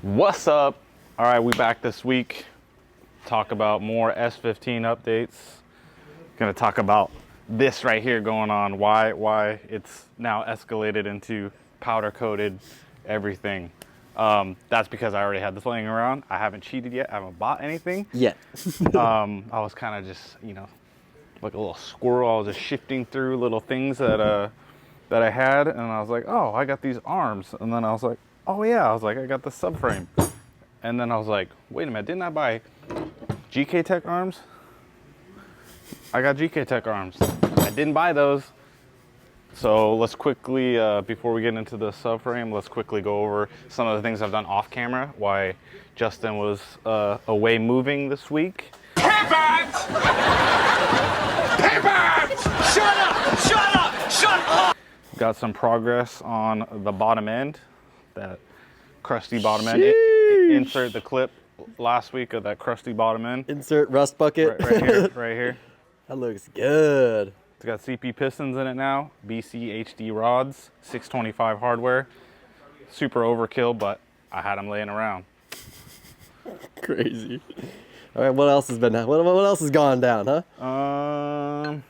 What's up? All right, we back this week. Talk about more S15 updates. Gonna talk about this right here going on. Why it's now escalated into powder coated everything. That's because I already had this laying around. I haven't cheated yet. I haven't bought anything yet. I was kind of just, like a little squirrel. I was just shifting through little things that I had, and I was like, oh, I got these arms, and then I was like, oh yeah, I got the subframe. And then I was like, wait a minute, didn't I buy GK Tech arms? I got GK Tech arms. I didn't buy those. So let's quickly, before we get into the subframe, let's quickly go over some of the things I've done off camera, why Justin was away moving this week. Pivot! Pivot! Shut up! Shut up! Shut up! Got some progress on the bottom end, that crusty bottom end. Insert the clip last week of that crusty bottom end. Insert rust bucket. Right here, right here. That looks good. It's got CP pistons in it now, BC HD rods, 625 hardware. Super overkill, but I had them laying around. Crazy. All right, what else has been? What else has gone down, huh? I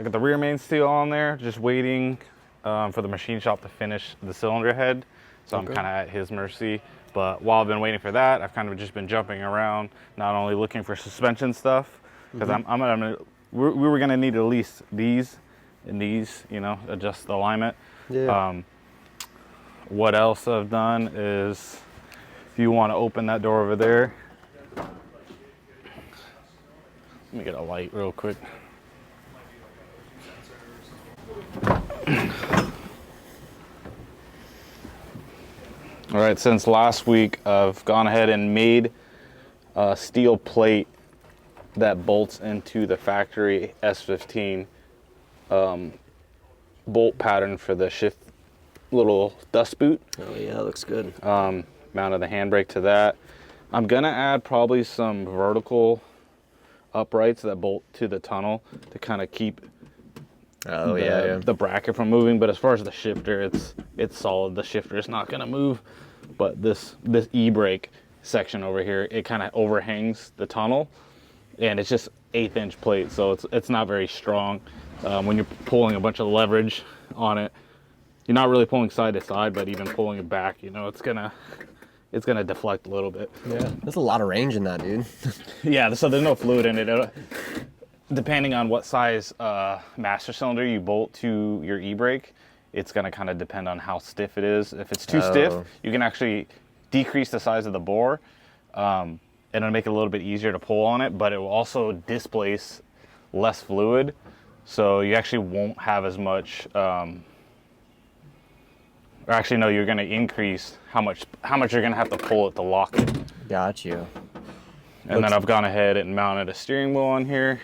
got the rear main steel on there, just waiting for the machine shop to finish the cylinder head. So I'm kind of at his mercy. But while I've been waiting for that, I've kind of just been jumping around, not only looking for suspension stuff, because we were gonna need at least these and these, adjust the alignment. Yeah. What else I've done is, if you want to open that door over there, let me get a light real quick. All right, since last week, I've gone ahead and made a steel plate that bolts into the factory S15 bolt pattern for the shift little dust boot. Oh yeah, that looks good. Mounted the handbrake to that. I'm gonna add probably some vertical uprights that bolt to the tunnel to kind of keep the bracket from moving. But as far as the shifter, it's solid. The shifter is not gonna move, but this e-brake section over here, it kind of overhangs the tunnel, and it's just 1/8 inch plate, so it's not very strong. When you're pulling a bunch of leverage on it, you're not really pulling side to side, but even pulling it back, it's gonna deflect a little bit. Yeah, there's a lot of range in that, dude. Yeah, so there's no fluid in it. Depending on what size master cylinder you bolt to your e-brake, it's gonna kind of depend on how stiff it is. If it's too stiff, you can actually decrease the size of the bore, and it'll make it a little bit easier to pull on it, but it will also displace less fluid, so you actually won't have as much, or actually no, you're gonna increase how much you're gonna have to pull it to lock it. Got you. And then I've gone ahead and mounted a steering wheel on here.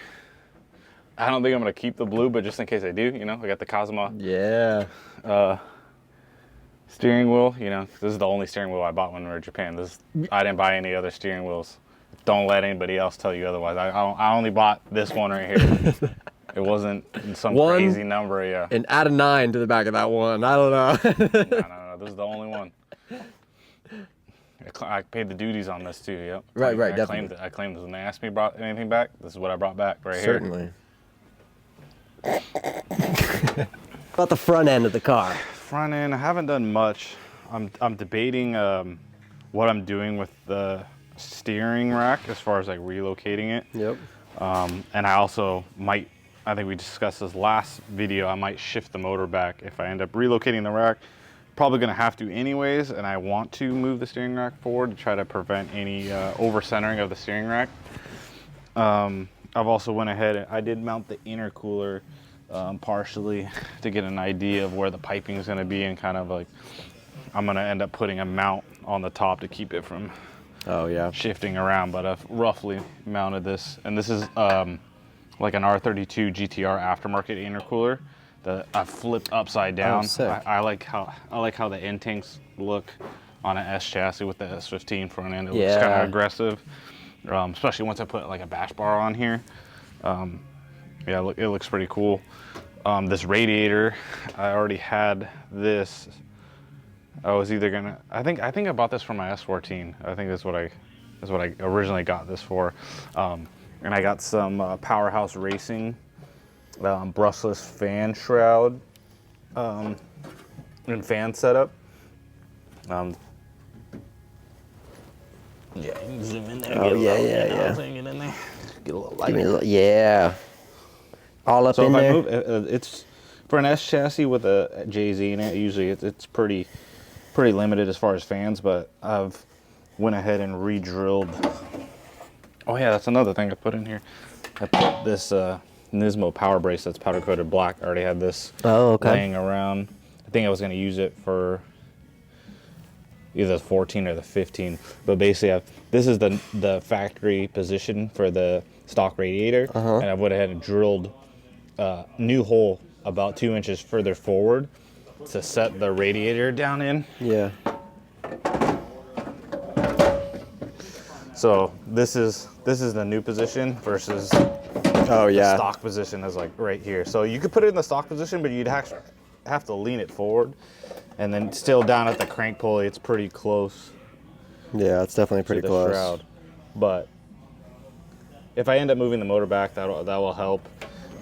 I don't think I'm gonna keep the blue, but just in case I do, I got the Cosmo steering wheel. This is the only steering wheel I bought when we were in Japan. I didn't buy any other steering wheels. Don't let anybody else tell you otherwise. I only bought this one right here. It wasn't some crazy number, yeah. And add a 9 to the back of that one. I don't know. No, this is the only one. I paid the duties on this too, yep. Right, definitely. I claimed this. When they asked me brought anything back, this is what I brought back right Certainly. Here. About the front end of the car. Front end, I haven't done much. I'm debating what I'm doing with the steering rack as far as like relocating it. Yep. And I also might, I think we discussed this last video, I might shift the motor back if I end up relocating the rack. Probably gonna have to anyways, and I want to move the steering rack forward to try to prevent any over-centering of the steering rack. I've also went ahead and I did mount the intercooler partially to get an idea of where the piping is gonna be, and kind of like, I'm gonna end up putting a mount on the top to keep it from shifting around, but I've roughly mounted this. And this is like an R32 GTR aftermarket intercooler that I flipped upside down. Oh, sick. I like how the end tanks look on an S chassis with the S15 front end. It looks kind of aggressive, especially once I put like a bash bar on here. Yeah, it looks pretty cool. This radiator, I already had this I was either gonna. I think I bought this for my S14. I think that's what I originally got this for. And I got some Powerhouse Racing brushless fan shroud and fan setup. Yeah, you can zoom in there. Oh yeah. Get in there. Get a little light. Yeah. All up So in if there. I move, it's for an S chassis with a Jazzy in it. Usually it's pretty limited as far as fans, but I've went ahead and re-drilled. Oh yeah, that's another thing I put in here. I put this Nismo power brace that's powder coated black. I already had this laying around. I think I was going to use it for either the 14 or the 15, but basically this is the factory position for the stock radiator, and I went ahead and drilled a new hole about 2 inches further forward to set the radiator down in. Yeah. So this is the new position versus Oh yeah. the stock position is like right here. So you could put it in the stock position, but you'd have to lean it forward, and then still down at the crank pulley, it's pretty close. Yeah, it's definitely pretty to the close. shroud. But if I end up moving the motor back, that will help.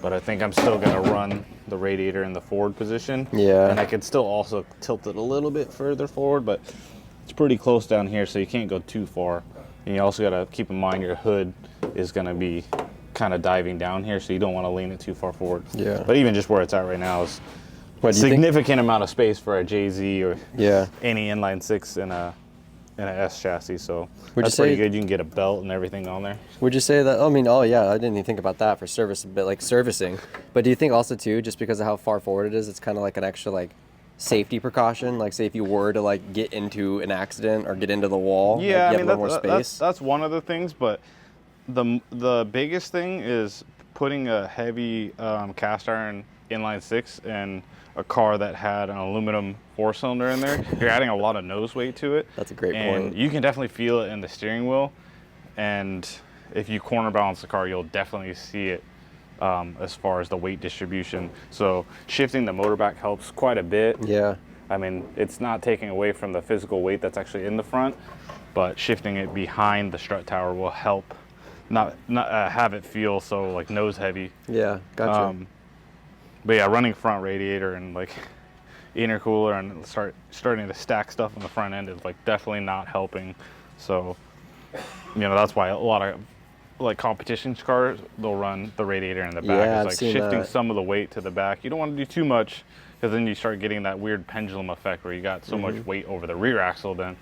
But I think I'm still gonna run the radiator in the forward position. Yeah. And I could still also tilt it a little bit further forward, but it's pretty close down here, so you can't go too far. And you also gotta keep in mind your hood is gonna be kind of diving down here, so you don't want to lean it too far forward. Yeah. But even just where it's at right now is What, do you significant amount of space for a JZ or Yeah. any inline six in a S chassis. So Would that's you pretty say- good. You can get a belt and everything on there. Would you say that? I mean, oh yeah, I didn't even think about that for service, but like servicing. But do you think also too, just because of how far forward it is, it's kind of like an extra like safety precaution? Like say if you were to like get into an accident or get into the wall, like, Yeah, you I have mean a little more space. that's one of the things, but the biggest thing is putting a heavy cast iron inline six in a car that had an aluminum 4-cylinder in there. You're adding a lot of nose weight to it. That's a great and point. You can definitely feel it in the steering wheel, and if you corner balance the car, you'll definitely see it as far as the weight distribution. So shifting the motor back helps quite a bit. Yeah. I mean, it's not taking away from the physical weight that's actually in the front, but shifting it behind the strut tower will help not have it feel so like nose heavy. Yeah. Gotcha. But yeah, running front radiator and like intercooler and starting to stack stuff on the front end is like definitely not helping. So, you know, that's why a lot of like competition cars, they'll run the radiator in the back. Yeah, I've it's like seen shifting that. some of the weight to the back. You don't want to do too much, because then you start getting that weird pendulum effect where you got so much weight over the rear axle then.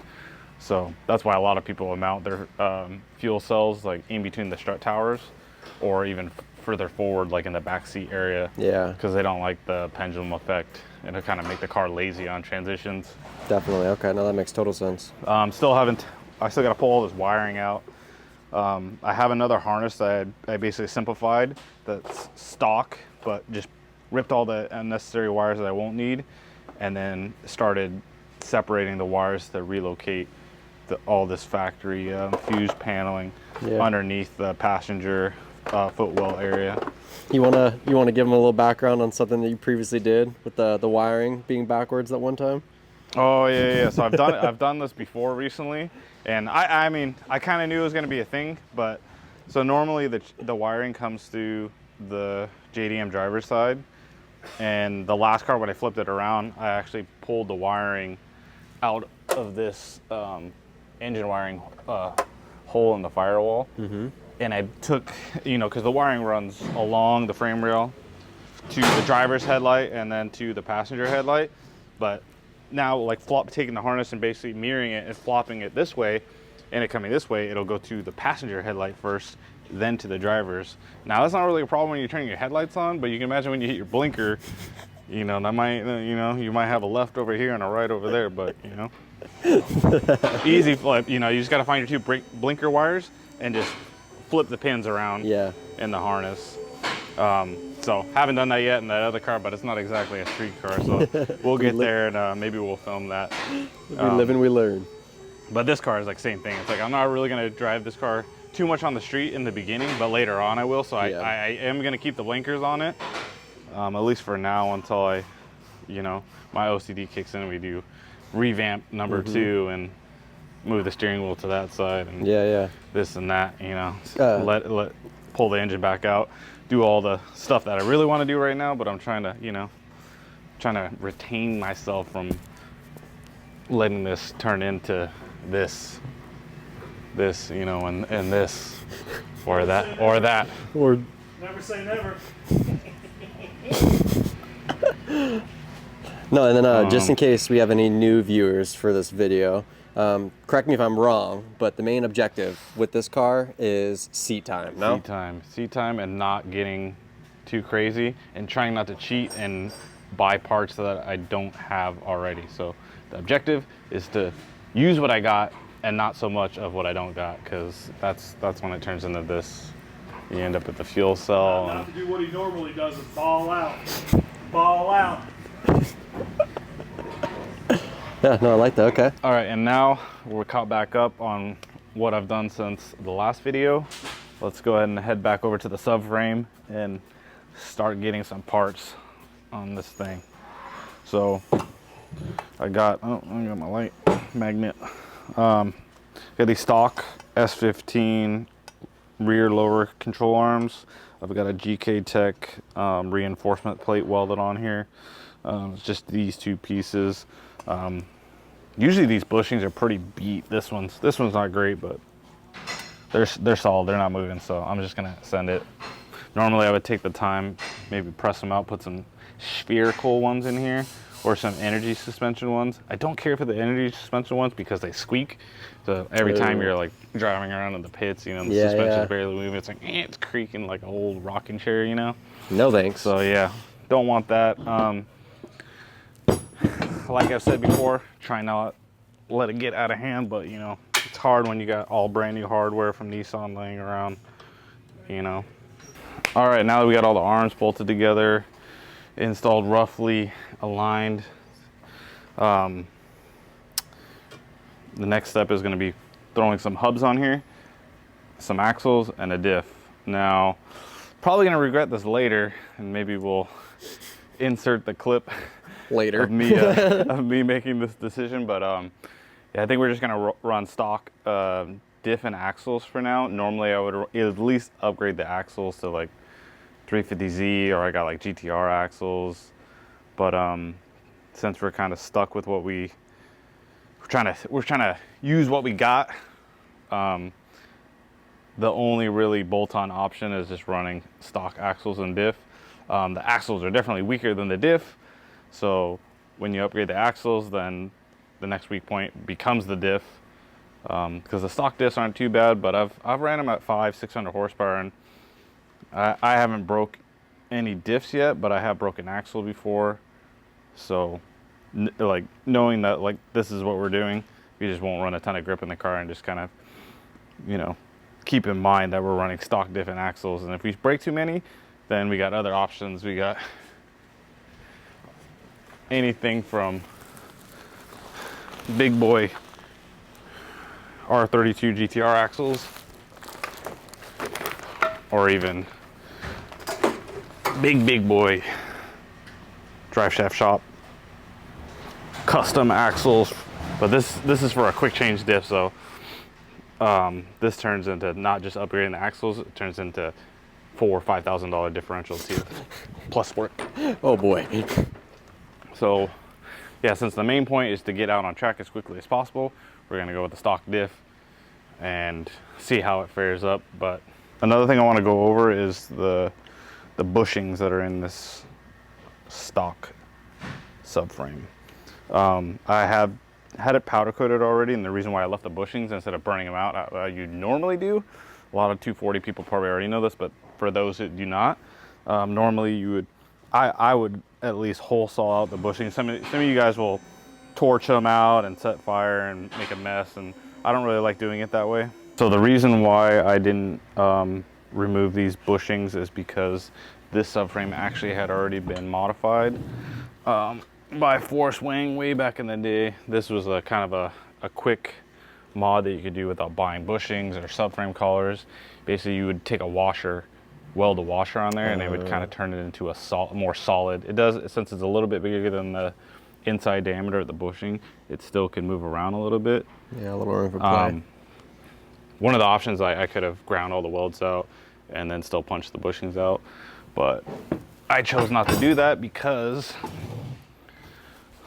So that's why a lot of people mount their fuel cells like in between the strut towers, or even further forward, like in the back seat area. Yeah. Because they don't like the pendulum effect, and it kind of make the car lazy on transitions. Definitely. Okay. No, that makes total sense. I still got to pull all this wiring out. I have another harness that I basically simplified that's stock, but just ripped all the unnecessary wires that I won't need, and then started separating the wires to relocate all this factory fused paneling underneath the passenger footwell area. You wanna give them a little background on something that you previously did with the wiring being backwards at one time? Oh yeah. So I've done this before recently, and I mean I kind of knew it was going to be a thing, but so normally the wiring comes through the JDM driver's side, and the last car when I flipped it around, I actually pulled the wiring out of this engine wiring hole in the firewall, and I took, you know, because the wiring runs along the frame rail to the driver's headlight and then to the passenger headlight, but now like taking the harness and basically mirroring it and flopping it this way, and it coming this way, it'll go to the passenger headlight first, then to the driver's. Now that's not really a problem when you're turning your headlights on, but you can imagine when you hit your blinker, you know, that might, you know, you might have a left over here and a right over there, but you know, easy flip. You know, you just got to find your two blinker wires and just flip the pins around in the harness. So haven't done that yet in that other car, but it's not exactly a street car, so we'll get there, and maybe we'll film that. We live and we learn. But this car is like same thing. It's like I'm not really gonna drive this car too much on the street in the beginning, but later on I will. So I am gonna keep the blinkers on it, at least for now, until my OCD kicks in and we do revamp number 2 and move the steering wheel to that side and this and that, you know, let pull the engine back out, do all the stuff that I really want to do right now, but I'm trying to, you know, trying to retain myself from letting this turn into this, you know, and this, or that, Or Never say never. no, and then just in case we have any new viewers for this video, correct me if I'm wrong, but the main objective with this car is seat time, no? Seat time and not getting too crazy and trying not to cheat and buy parts that I don't have already. So the objective is to use what I got and not so much of what I don't got, because that's when it turns into this. You end up with the fuel cell. Not to do what he normally does and ball out. Ball out. Yeah, no, I like that, okay. All right, and now we're caught back up on what I've done since the last video. Let's go ahead and head back over to the subframe and start getting some parts on this thing. So I got my light magnet. Got these stock S15 rear lower control arms. I've got a GK Tech reinforcement plate welded on here. It's just these two pieces. Usually these bushings are pretty beat. This one's not great, but they're solid. They're not moving, so I'm just gonna send it. Normally I would take the time, maybe press them out, put some spherical ones in here or some energy suspension ones. I don't care for the energy suspension ones because they squeak. So every time you're like driving around in the pits, you know, the suspension's barely moving. It's like, it's creaking like an old rocking chair, you know? No thanks. So yeah, don't want that. Like I've said before, try not let it get out of hand, but you know, it's hard when you got all brand new hardware from Nissan laying around, you know. All right, now that we got all the arms bolted together, installed, roughly aligned, the next step is going to be throwing some hubs on here, some axles, and a diff. Now, probably going to regret this later, and maybe we'll insert the clip Later of me making this decision, but yeah, I think we're just going to run stock diff and axles for now. Normally I would at least upgrade the axles to like 350Z, or I got like GTR axles, but since we're kind of stuck with what we're trying to use what we got, the only really bolt-on option is just running stock axles and diff. The axles are definitely weaker than the diff, so when you upgrade the axles, then the next weak point becomes the diff, because the stock diffs aren't too bad, but I've ran them at 500-600 horsepower, and I haven't broke any diffs yet, but I have broken axle before. So like knowing that like this is what we're doing, we just won't run a ton of grip in the car, and just kind of, you know, keep in mind that we're running stock diff and axles, and if we break too many, then we got other options. We got anything from big boy R32 GTR axles, or even big boy drive shaft shop custom axles. But this is for a quick change diff, so this turns into not just upgrading the axles, it turns into $4,000 or $5,000 differentials too, plus work. Oh boy. So yeah, since the main point is to get out on track as quickly as possible, we're gonna go with the stock diff and see how it fares up. But another thing I want to go over is the bushings that are in this stock subframe. I have had it powder coated already, and the reason why I left the bushings instead of burning them out, you normally do. A lot of 240 people probably already know this, but for those that do not, normally you would, I would at least hole saw out the bushings. Some of you guys will torch them out and set fire and make a mess, and I don't really like doing it that way. So the reason why I didn't remove these bushings is because this subframe actually had already been modified by Force Wang way back in the day. This was a kind of a quick mod that you could do without buying bushings or subframe collars. Basically, you would take a washer, weld a washer on there, and it would kind of turn it into a more solid. It does, since it's a little bit bigger than the inside diameter of the bushing, it still can move around a little bit. Yeah, a little room for play. One of the options, I could have ground all the welds out and then still punch the bushings out, but I chose not to do that because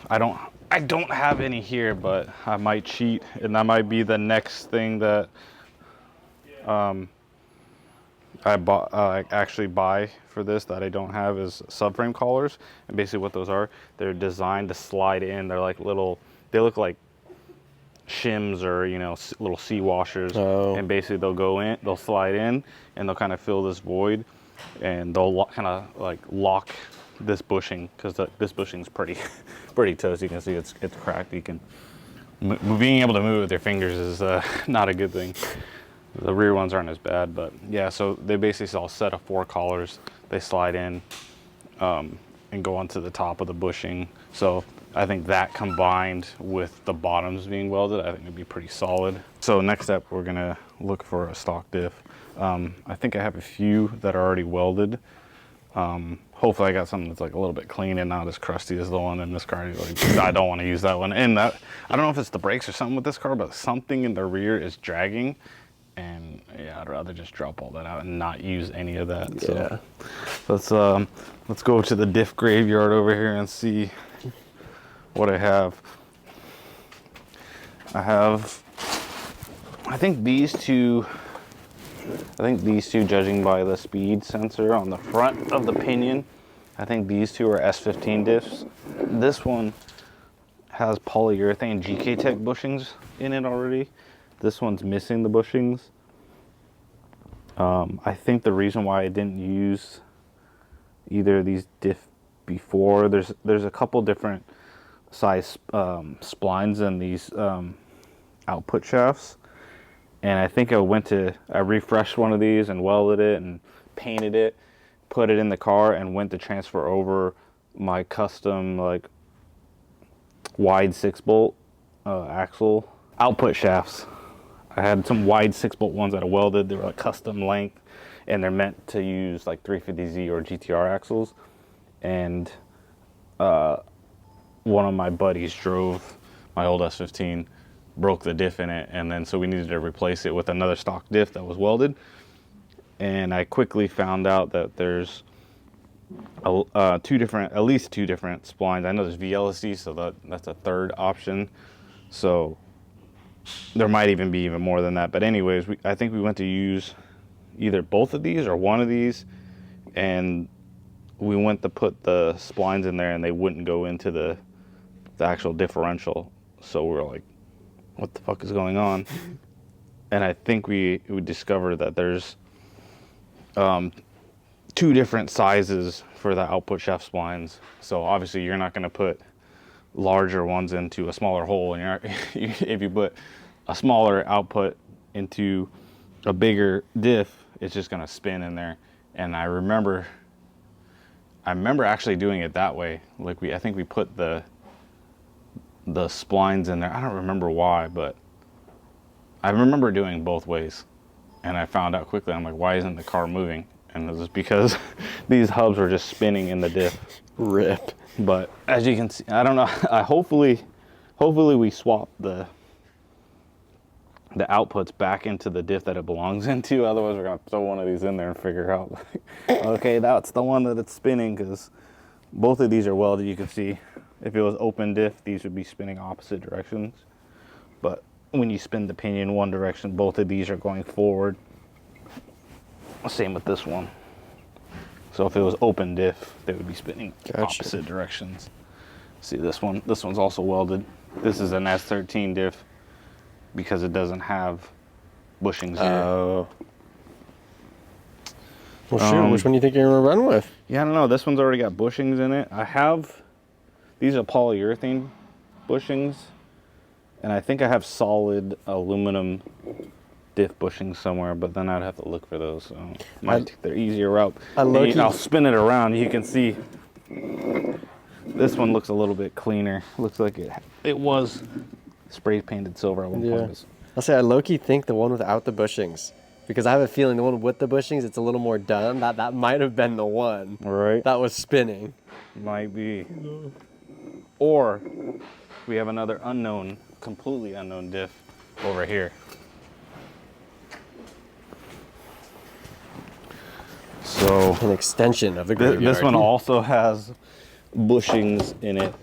I don't have any here, but I might cheat, and that might be the next thing that I actually buy for this that I don't have is subframe collars. And basically what those are, they're designed to slide in. They're like little, they look like shims or, you know, little sea washers. Oh. And basically they'll go in, they'll slide in, and they'll kind of fill this void, and they'll kind of like lock this bushing, because this bushing's pretty pretty toast. You can see it's cracked. You can being able to move with your fingers is not a good thing. The rear ones aren't as bad, but yeah, so they basically all set of 4 collars. They slide in and go onto the top of the bushing. So I think that combined with the bottoms being welded, I think it'd be pretty solid. So next up, we're gonna look for a stock diff. I think I have a few that are already welded. Hopefully I got something that's like a little bit clean and not as crusty as the one in this car. Like, I don't want to use that one. And that, I don't know if it's the brakes or something with this car, but something in the rear is dragging. And yeah, I'd rather just drop all that out and not use any of that. Yeah. So let's go to the diff graveyard over here and see what I have. I think these two, judging by the speed sensor on the front of the pinion, I think these two are S15 diffs. This one has polyurethane GK Tech bushings in it already. This one's missing the bushings. I think the reason why I didn't use either of these diff before, there's a couple different size splines in these output shafts. And I think I refreshed one of these and welded it and painted it, put it in the car, and went to transfer over my custom like wide 6-bolt axle output shafts. I had some wide 6-bolt ones that I welded. They were like custom length, and they're meant to use like 350Z or GTR axles. And one of my buddies drove my old S15, broke the diff in it, and then so we needed to replace it with another stock diff that was welded. And I quickly found out that there's at least two different splines. I know there's VLSD, so that's a third option. So there might even be even more than that. But anyways, I think we went to use either both of these or one of these, and we went to put the splines in there, and they wouldn't go into the actual differential. So we were like, what the fuck is going on? And I think we discovered that there's 2 different sizes for the output shaft splines. So obviously you're not going to put larger ones into a smaller hole, and if you put a smaller output into a bigger diff, it's just going to spin in there. And I remember actually doing it that way. Like I think we put the splines in there. I don't remember why, but I remember doing both ways. And I found out quickly, I'm like, why isn't the car moving? And it was because these hubs were just spinning in the diff. Rip. But as you can see, I don't know. Hopefully we swap the outputs back into the diff that it belongs into. Otherwise, we're gonna throw one of these in there and figure out, like, okay, that's the one that it's spinning, because both of these are welded. You can see if it was open diff, these would be spinning opposite directions. But when you spin the pinion one direction, both of these are going forward. Same with this one. So if it was open diff, they would be spinning opposite directions. See this one? This one's also welded. This is an S13 diff because it doesn't have bushings here. Oh. Well, shoot, which one do you think you're going to run with? Yeah, I don't know. This one's already got bushings in it. These are polyurethane bushings, and I think I have solid aluminum diff bushings somewhere, but then I'd have to look for those. So might take the easier route. I'll spin it around. You can see this one looks a little bit cleaner. Looks like it was spray painted silver at one point. I'll say I low-key think the one without the bushings, because I have a feeling the one with the bushings, it's a little more done. That might have been the one. Right. That was spinning. Might be. or we have another unknown, completely unknown diff over here. So An extension of the graveyard. this one also has bushings in it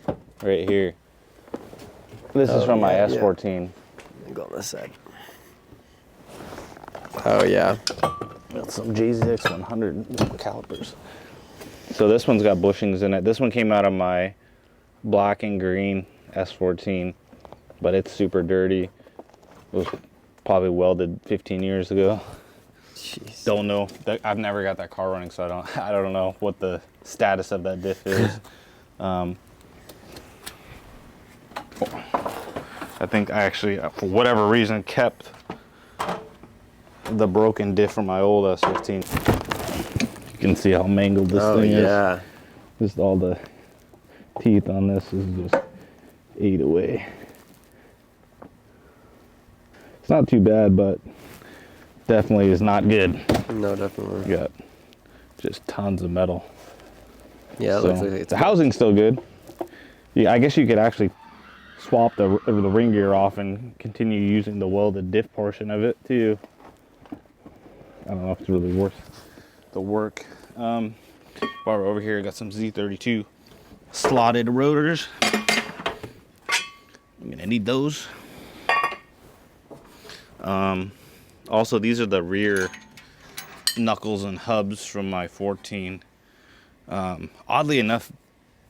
right here. This is from my S14. Go on this side. Oh yeah. Got some Jazzy Jeff 100 calipers. So this one's got bushings in it. This one came out of my black and green S14, but it's super dirty. It was probably welded 15 years ago. Jeez. Don't know. I've never got that car running, so I don't know what the status of that diff is. I think I actually, for whatever reason, kept the broken diff from my old S15. You can see how mangled this thing is. Just all the teeth on this is just ate away. It's not too bad, but definitely is not good. No, definitely. You got just tons of metal. Yeah, it looks like it's the housing's still good. Yeah, I guess you could actually swap the ring gear off and continue using the welded diff portion of it too. I don't know if it's really worth the work. While we're over here, I got some Z32 slotted rotors. I'm gonna need those. Also, these are the rear knuckles and hubs from my 14. Oddly enough,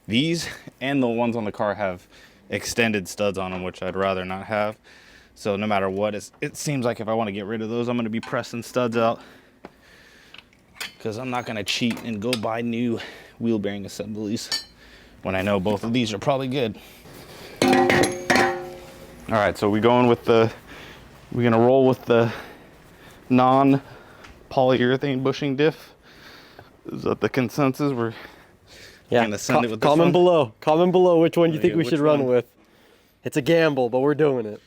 these and the ones on the car have extended studs on them, which I'd rather not have. So no matter what, it seems like if I want to get rid of those, I'm going to be pressing studs out, because I'm not going to cheat and go buy new wheel bearing assemblies when I know both of these are probably good. All right, so we're going to roll with the non-polyurethane bushing diff. Is that the consensus? We're gonna send it with this one? Comment below which one you think we which should run one? with. It's a gamble, but we're doing it.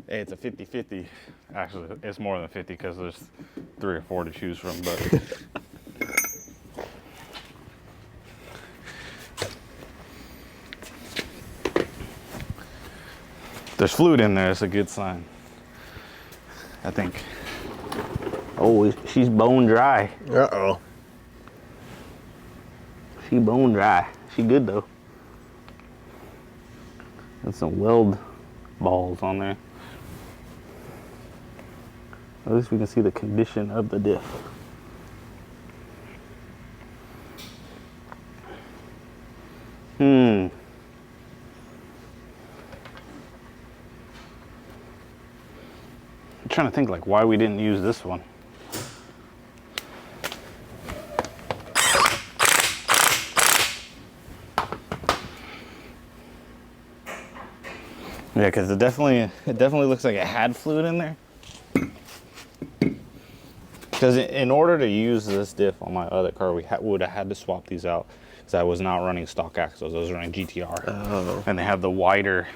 Hey, it's a 50-50. Actually, it's more than 50 because there's 3 or 4 to choose from, but there's fluid in there. It's a good sign, I think. Oh, she's bone dry. Uh-oh. She bone dry. She good though. There's some weld balls on there. At least we can see the condition of the diff. I'm trying to think like why we didn't use this one. Yeah, because it definitely looks like it had fluid in there. Because in order to use this diff on my other car, we would have had to swap these out, because I was not running stock axles. I was running GTR. Oh. And they have the wider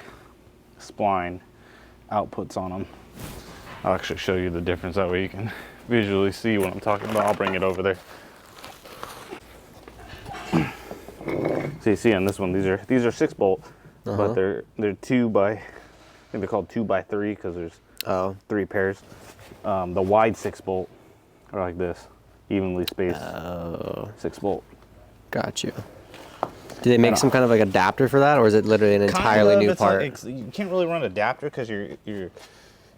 spline outputs on them. I'll actually show you the difference, that way you can visually see what I'm talking about. I'll bring it over there. So you see on this one, these are 6-bolt, but they're 2 by, I think they're called 2 by 3 because there's 3 pairs. The wide 6-bolt are like this, evenly spaced 6-bolt. Got you. Do they make some kind of like adapter for that, or is it literally an entirely new part? You can't really run adapter because you're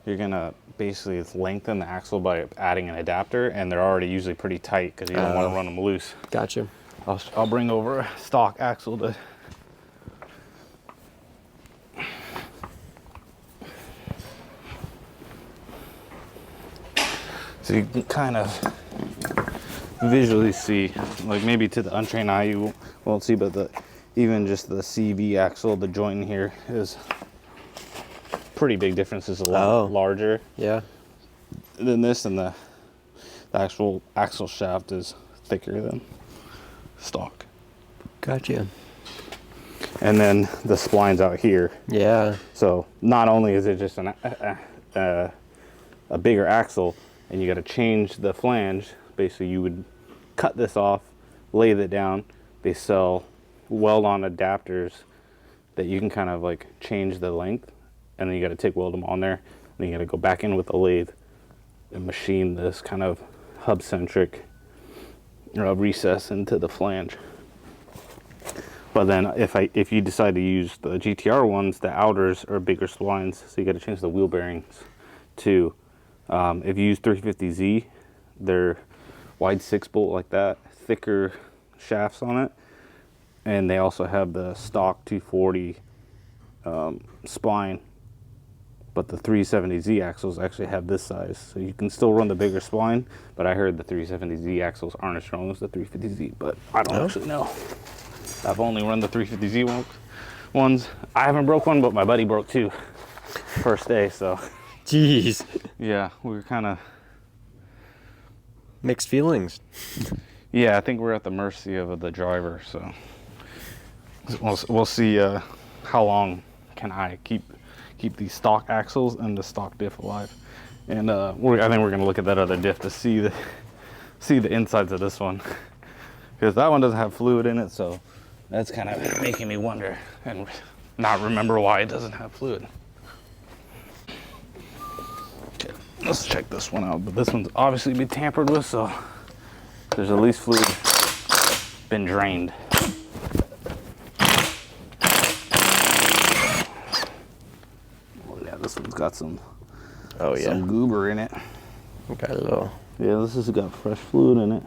gonna basically lengthen the axle by adding an adapter, and they're already usually pretty tight because you don't want to run them loose. Got you. I'll bring over a stock axle to. So you can kind of visually see, like maybe to the untrained eye you won't see, but even just the CV axle, the joint in here is pretty big difference. It's a lot larger than this, and the actual axle shaft is thicker than stock. Gotcha. And then the spline's out here. Yeah. So not only is it just a bigger axle, and you got to change the flange. Basically, you would cut this off, lay that down. They sell weld-on adapters that you can kind of like change the length, and then you got to TIG weld them on there, and then you got to go back in with the lathe and machine this kind of hub-centric recess into the flange. But then if you decide to use the GTR ones, the outers are bigger splines, so you got to change the wheel bearings too. If you use 350Z, they're wide 6-bolt like that, thicker shafts on it, and they also have the stock 240 spline, but the 370Z axles actually have this size, so you can still run the bigger spline. But I heard the 370Z axles aren't as strong as the 350Z, but I don't actually know. I've only run the 350Z ones. I haven't broke one, but my buddy broke 2 first day, so. Jeez. Yeah, we were kind of. Mixed feelings. Yeah, I think we're at the mercy of the driver, so. We'll see how long can I keep these stock axles and the stock diff alive. And I think we're gonna look at that other diff to see the insides of this one. Because that one doesn't have fluid in it, so that's kind of making me wonder and not remember why it doesn't have fluid. Okay, let's check this one out. But this one's obviously been tampered with, so there's at least fluid been drained. Oh yeah, this one's got some goober in it. Got a little. Yeah, this has got fresh fluid in it.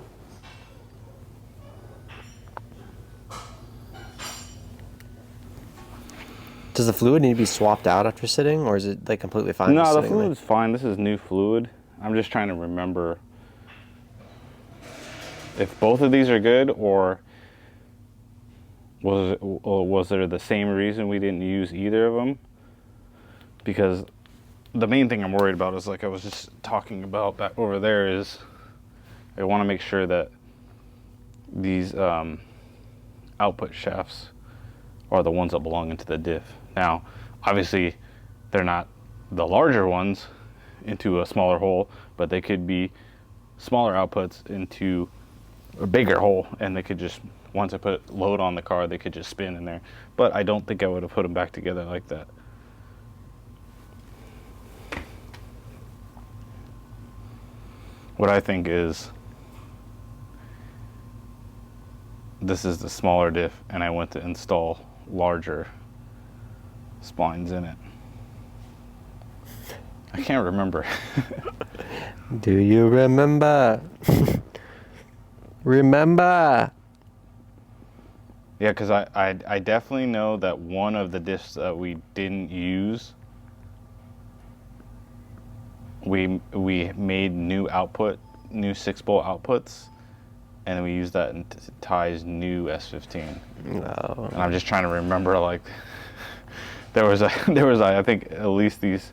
Does the fluid need to be swapped out after sitting, or is it like completely fine? No, just the sitting there? fluid's fine. This is new fluid. I'm just trying to remember if both of these are good, or was there the same reason we didn't use either of them? Because the main thing I'm worried about is, like I was just talking about back over there, is I want to make sure that these output shafts are the ones that belong into the diff. Now, obviously, they're not the larger ones into a smaller hole, but they could be smaller outputs into a bigger hole, and they could just, once I put load on the car, they could just spin in there. But I don't think I would have put them back together like that. What I think is, this is the smaller diff, and I went to install larger splines in it. I can't remember. Do you remember? Remember? Yeah, because I definitely know that one of the diffs that we didn't use, we made new 6-bolt outputs, and we used that in Ty's new S15. No. And I'm just trying to remember, like, there was I think at least these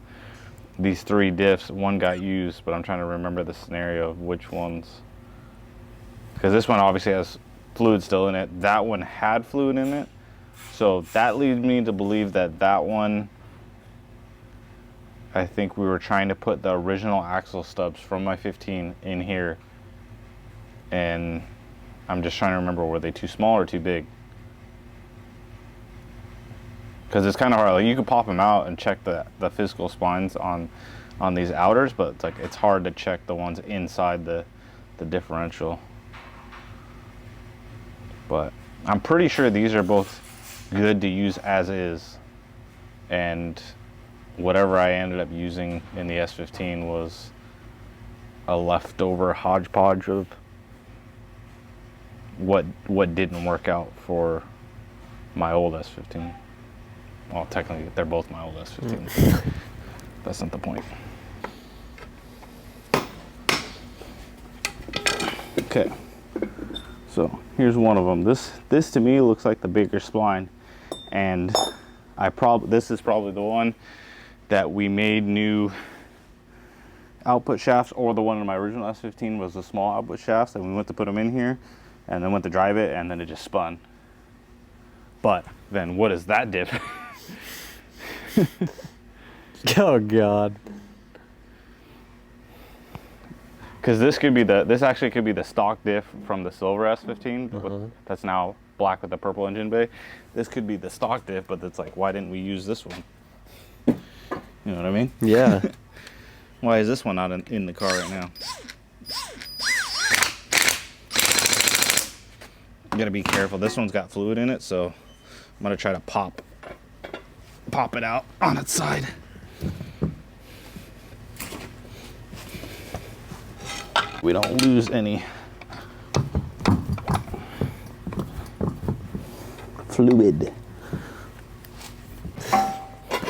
3 diffs, one got used, but I'm trying to remember the scenario of which ones. Because this one obviously has fluid still in it. That one had fluid in it. So that leads me to believe that that one, I think we were trying to put the original axle stubs from my 15 in here. And I'm just trying to remember, were they too small or too big? Because it's kind of hard. Like, you can pop them out and check the physical spines on these outers, but it's hard to check the ones inside the differential. But I'm pretty sure these are both good to use as is, and whatever I ended up using in the S15 was a leftover hodgepodge of what didn't work out for my old S15. Well, technically they're both my old S15s. That's not the point. Okay, so here's one of them. This to me looks like the bigger spline, and this is probably the one that we made new output shafts, or the one in my original S15 was the small output shafts, and we went to put them in here and then went to drive it, and then it just spun. But then what is that diff? Oh God. Because this actually could be the stock diff from the silver S15. That's now black with the purple engine bay. This could be the stock diff, but it's like, why didn't we use this one? You know what I mean? Yeah. Why is this one not in the car right now? You gotta be careful. This one's got fluid in it, so I'm gonna try to pop it out on its side. We don't lose any fluid.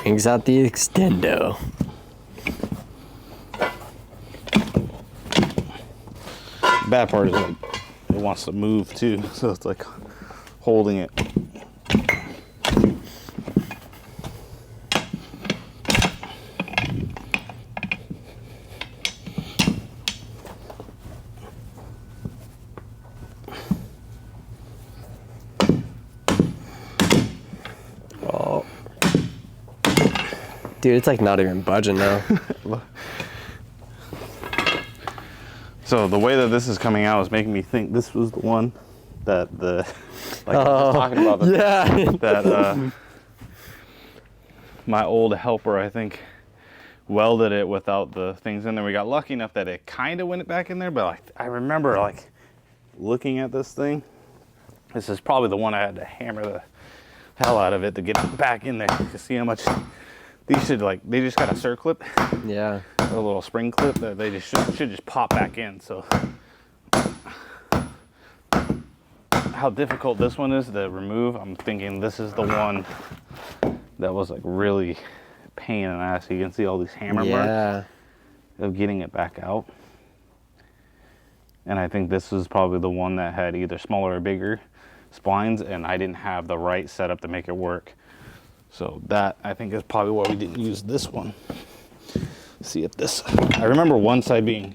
Brings out the extendo. The bad part is like it wants to move too, so it's like holding it. Oh. Dude, it's like not even budging now. So the way that this is coming out is making me think this was the one that like I was talking about that my old helper, I think, welded it without the things in there. We got lucky enough that it kind of went back in there, but like I remember like looking at this thing. This is probably the one I had to hammer the hell out of it to get it back in there. To see how much these should like. They just got a circlip. Yeah. A little spring clip that they just should just pop back in. So how difficult this one is to remove, I'm thinking this is the one that was like really pain in the ass. You can see all these hammer marks of getting it back out. And I think this is probably the one that had either smaller or bigger splines, and I didn't have the right setup to make it work. So that I think is probably why we didn't use this one. See if this, I remember one side being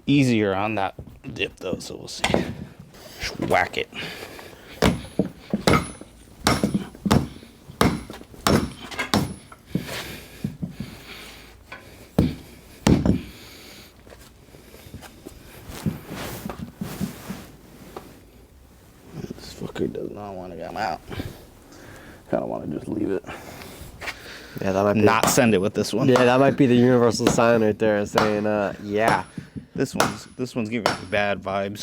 easier on that dip though, so we'll see. Just whack it. This fucker does not want to come out. Kind of want to just leave it. Yeah, that might be Not send it with this one. Yeah, that might be the universal sign right there saying, yeah. This one's giving me bad vibes.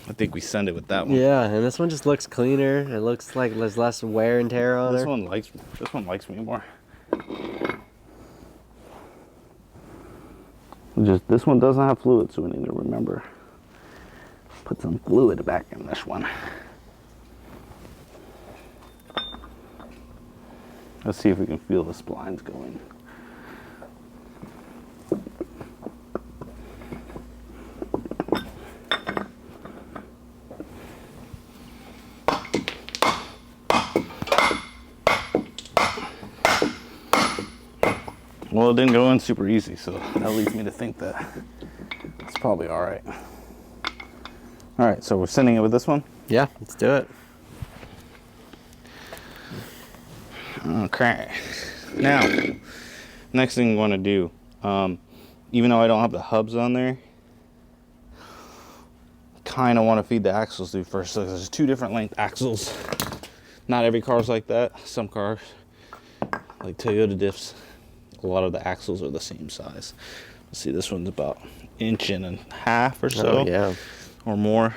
I think we send it with that one. Yeah, and this one just looks cleaner. It looks like there's less wear and tear on This her. one likes me more. Just this one doesn't have fluid, so we need to remember. Put some fluid back in this one. Let's see if we can feel the splines going. Well, it didn't go in super easy, so that leads me to think that it's probably all right. All right, so we're sending it with this one? Yeah, let's do it. Okay. Now, next thing we want to do, even though I don't have the hubs on there, kind of want to feed the axles through first. So there's 2 different length axles. Not every car's like that. Some cars, like Toyota diffs, a lot of the axles are the same size. Let's see, this one's about 1.5 inches or so. Oh, yeah. Or more.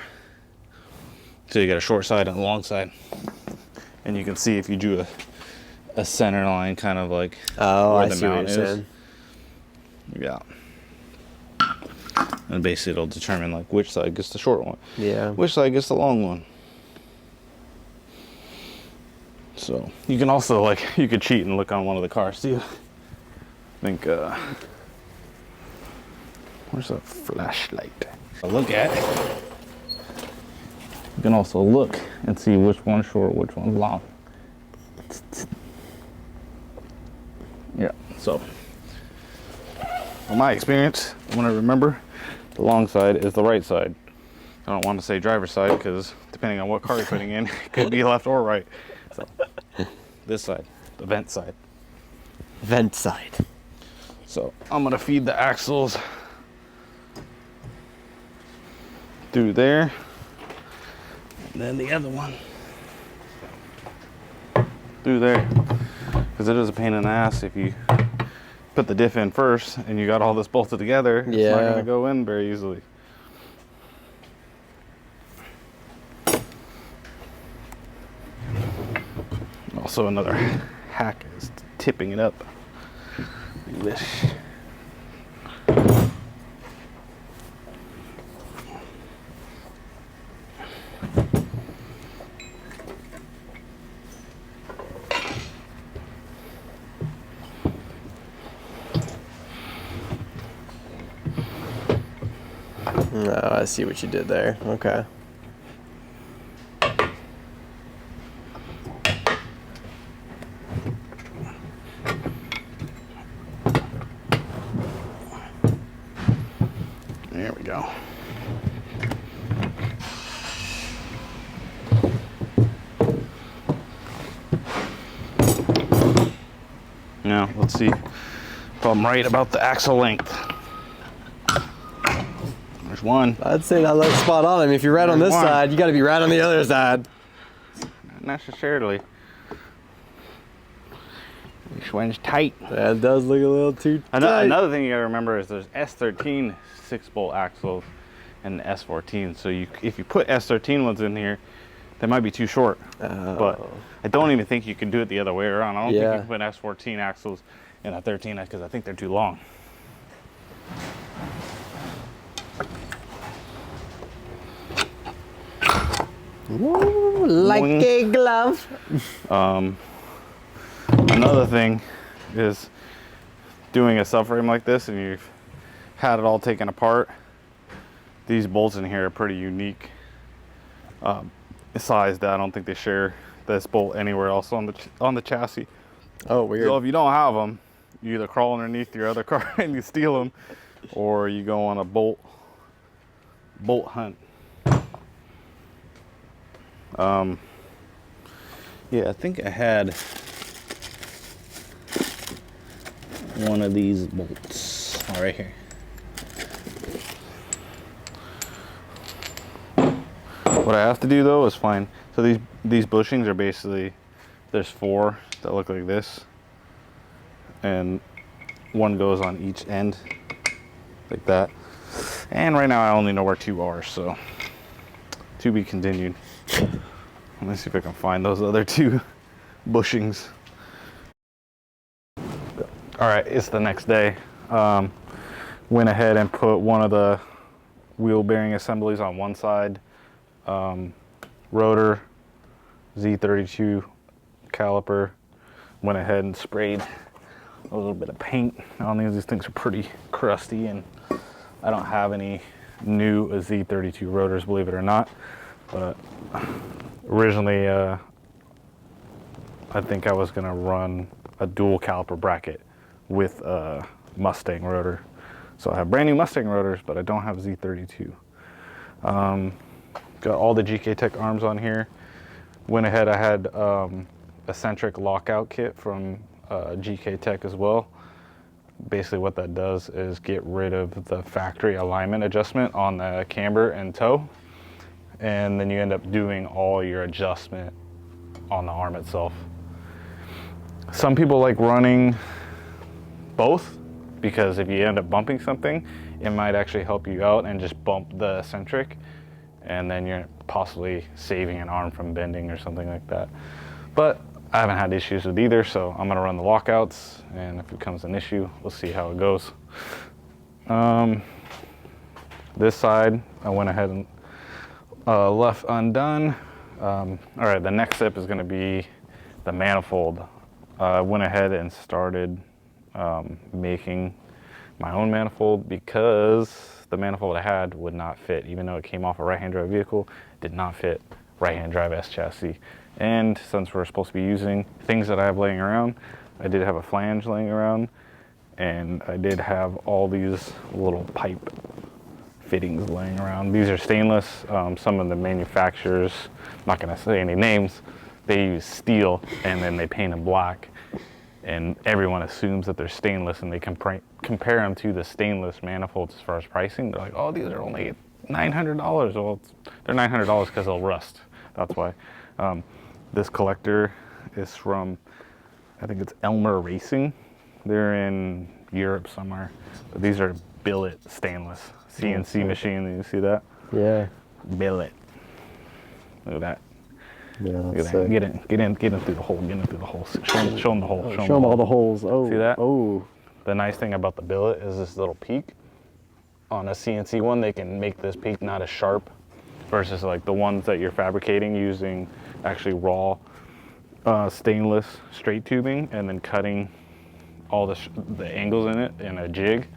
So you got a short side and a long side. And you can see if you drew a center line, kind of like where I the see mount what is. you're saying. Yeah. And basically it'll determine like which side gets the short one. Yeah. Which side gets the long one. So you can also like, you could cheat and look on one of the cars too. I think, where's the flashlight? Look at it. You can also look and see which one's short, which one's long. Yeah, so from my experience, when I remember, the long side is the right side. I don't want to say driver's side because depending on what car you're putting in, it could be left or right. So this side, the vent side. Vent side. So I'm gonna feed the axles through there, and then the other one through there, because it is a pain in the ass if you put the diff in first and you got all this bolted together. It's not going to go in very easily. Also, another hack is tipping it up like this. Oh, I see what you did there. Okay. There we go. Now, let's see if I'm right about the axle length. There's one. I'd say that looks spot on. I mean, if you're right on this side, you got to be right on the other side. Not necessarily. This one's tight. That does look a little too tight. Another thing you gotta remember is there's S13 6-bolt axles and the S14. So if you put S13 ones in here, they might be too short. But I don't even think you can do it the other way around. I don't think you can put S14 axles in a 13 because I think they're too long. Ooh, like a glove. Another thing is doing a subframe like this and you've had it all taken apart. These bolts in here are pretty unique size that I don't think they share this bolt anywhere else on the chassis. Oh, weird. So if you don't have them, you either crawl underneath your other car and you steal them, or you go on a bolt hunt. Yeah, I think I had one of these bolts right here. What I have to do though is find, so these bushings are basically, there's 4 that look like this, and one goes on each end like that. And right now I only know where 2 are, so to be continued. Let me see if I can find those other 2 bushings. All right, it's the next day. Went ahead and put one of the wheel bearing assemblies on one side. Rotor, Z32 caliper. Went ahead and sprayed a little bit of paint on these. These things are pretty crusty, and I don't have any new Z32 rotors, believe it or not. But originally, I think I was gonna run a dual caliper bracket with a Mustang rotor. So I have brand new Mustang rotors, but I don't have Z32. Got all the GK Tech arms on here. Went ahead, I had eccentric lockout kit from GK Tech as well. Basically what that does is get rid of the factory alignment adjustment on the camber and toe. And then you end up doing all your adjustment on the arm itself. Some people like running both, because if you end up bumping something, it might actually help you out and just bump the eccentric, and then you're possibly saving an arm from bending or something like that. But I haven't had issues with either, so I'm gonna run the lockouts, and if it becomes an issue, we'll see how it goes. This side, I went ahead and left undone. All right, the next step is gonna be the manifold. I went ahead and started making my own manifold because the manifold I had would not fit. Even though it came off a right-hand drive vehicle, it did not fit right-hand drive S chassis. And since we're supposed to be using things that I have laying around, I did have a flange laying around, and I did have all these little pipe fittings laying around. These are stainless. Some of the manufacturers, I'm not gonna say any names, they use steel and then they paint them black. And everyone assumes that they're stainless, and they compare them to the stainless manifolds as far as pricing. They're like, oh, these are only $900. Well, they're $900 because they'll rust. That's why. This collector is from, I think it's Elmer Racing. They're in Europe somewhere. But these are billet stainless CNC machine. You see that? Yeah. Billet. Look at that. Yeah, Look that's at that. sick. Get in through the hole. Get in through the hole. Show them the hole. Show them all the holes. Oh. See that? Oh. The nice thing about the billet is this little peak. On a CNC one, they can make this peak not as sharp versus like the ones that you're fabricating using actually raw stainless straight tubing and then cutting all the angles in it in a jig.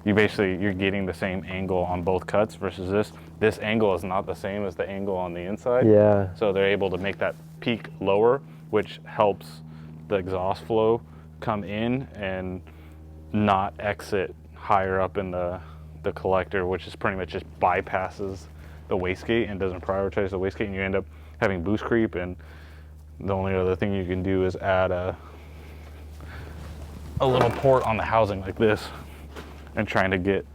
You're getting the same angle on both cuts versus this angle is not the same as the angle on the inside. Yeah. So they're able to make that peak lower, which helps the exhaust flow come in and not exit higher up in the collector, which is pretty much just bypasses the wastegate and doesn't prioritize the wastegate, and you end up having boost creep. And the only other thing you can do is add a little port on the housing like this and trying to get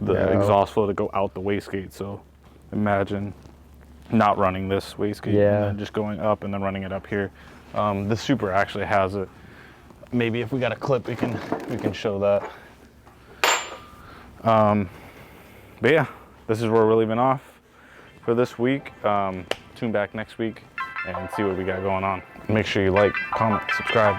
the exhaust flow to go out the wastegate. So imagine not running this wastegate and then just going up and then running it up here. The Super actually has it. Maybe if we got a clip, we can show that. But yeah, this is where we're leaving off for this week. Tune back next week and see what we got going on. Make sure you like, comment, subscribe.